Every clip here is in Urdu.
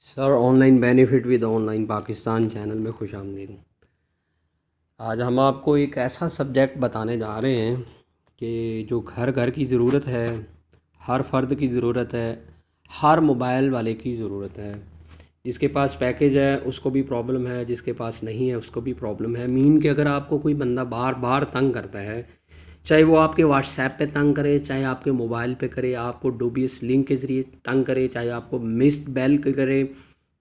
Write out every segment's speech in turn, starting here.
Sir online benefit with online Pakistan channel میں خوش آمدید۔ آج ہم آپ کو ایک ایسا سبجیکٹ بتانے جا رہے ہیں کہ جو گھر گھر کی ضرورت ہے، ہر فرد کی ضرورت ہے، ہر موبائل والے کی ضرورت ہے۔ جس کے پاس پیکیج ہے اس کو بھی پرابلم ہے، جس کے پاس نہیں ہے اس کو بھی پرابلم ہے۔ مین کہ اگر آپ کو کوئی بندہ بار بار تنگ کرتا ہے، چاہے وہ آپ کے واٹس ایپ پہ تنگ کرے، چاہے آپ کے موبائل پہ کرے، آپ کو ڈوبیس لنک کے ذریعے تنگ کرے، چاہے آپ کو مسڈ بیل کرے،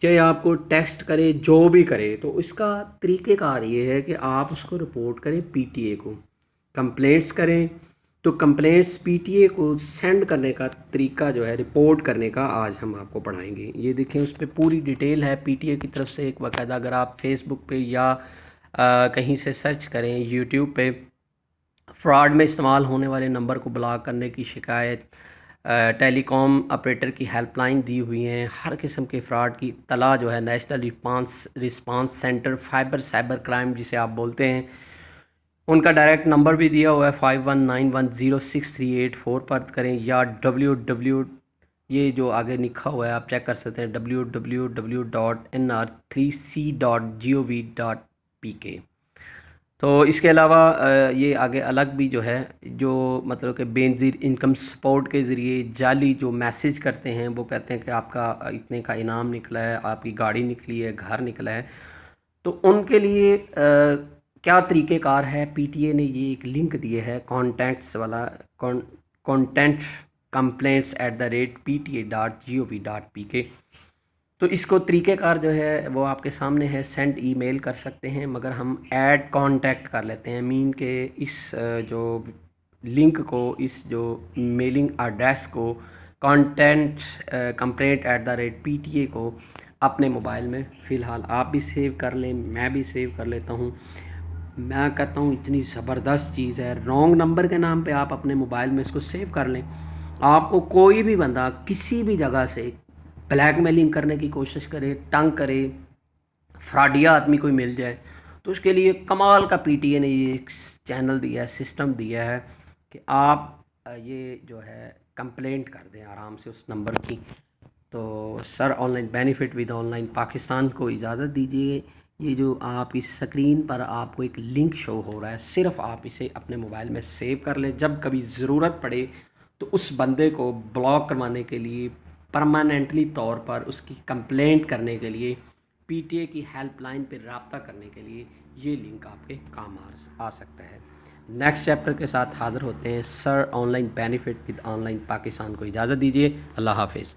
چاہے آپ کو ٹیکسٹ کرے، جو بھی کرے، تو اس کا طریقہ کار یہ ہے کہ آپ اس کو رپورٹ کریں پی ٹی اے کو، کمپلینٹس کریں۔ تو کمپلینٹس پی ٹی اے کو سینڈ کرنے کا طریقہ جو ہے رپورٹ کرنے کا آج ہم آپ کو پڑھائیں گے۔ یہ دیکھیں اس پہ پوری ڈیٹیل ہے پی ٹی اے کی طرف سے ایک باقاعدہ۔ اگر آپ فیس بک پہ یا کہیں سے سرچ کریں یوٹیوب پہ فراڈ میں استعمال ہونے والے نمبر کو بلاک کرنے کی شکایت، ٹیلی کام آپریٹر کی ہیلپ لائن دی ہوئی ہیں۔ ہر قسم کے فراڈ کی اطلاع جو ہے national response centre cyber crime جسے آپ بولتے ہیں، ان کا ڈائریکٹ نمبر بھی دیا ہوا ہے 51910638 پر کریں، یا یہ جو آگے لکھا ہوا ہے آپ چیک کر سکتے ہیں www.nr3c.gov.pk۔ تو اس کے علاوہ یہ آگے الگ بھی جو ہے، جو مطلب کہ بے نظیر انکم سپورٹ کے ذریعے جعلی جو میسج کرتے ہیں، وہ کہتے ہیں کہ آپ کا اتنے کا انعام نکلا ہے، آپ کی گاڑی نکلی ہے، گھر نکلا ہے۔ تو ان کے لیے کیا طریقہ کار ہے، پی ٹی اے نے یہ ایک لنک دیے ہے کانٹیکٹس والا، کانٹینٹ complaints@pta.gov.pk۔ تو اس کو طریقہ کار جو ہے وہ آپ کے سامنے ہے، سینڈ ای میل کر سکتے ہیں، مگر ہم ایڈ کانٹیکٹ کر لیتے ہیں۔ مین کہ اس جو لنک کو، اس جو میلنگ ایڈریس کو، complaint@pta کو اپنے موبائل میں فی الحال آپ بھی سیو کر لیں، میں بھی سیو کر لیتا ہوں۔ میں کہتا ہوں اتنی زبردست چیز ہے، رانگ نمبر کے نام پہ آپ اپنے موبائل میں اس کو سیو کر لیں۔ آپ کو کوئی بھی بندہ کسی بھی جگہ سے بلیک میلنگ کرنے کی کوشش کرے، تنگ کرے، فراڈیا آدمی کوئی مل جائے، تو اس کے لیے کمال کا پی ٹی اے نے یہ ایک چینل دیا ہے، سسٹم دیا ہے کہ آپ یہ جو ہے کمپلینٹ کر دیں آرام سے اس نمبر کی۔ تو sir online benefit with online Pakistan کو اجازت دیجیے۔ یہ جو آپ اس سکرین پر آپ کو ایک لنک شو ہو رہا ہے، صرف آپ اسے اپنے موبائل میں سیو کر لیں۔ جب کبھی ضرورت پڑے تو اس بندے کو بلاک کروانے کے لیے، پرماننٹلی طور پر اس کی کمپلینٹ کرنے کے لیے، پی ٹی اے کی ہیلپ لائن پہ رابطہ کرنے کے لیے یہ لنک آپ کے کام آ سکتا ہے۔ نیکسٹ چیپٹر کے ساتھ حاضر ہوتے ہیں۔ Sir online benefit with online Pakistan کو اجازت دیجیے۔ اللہ حافظ۔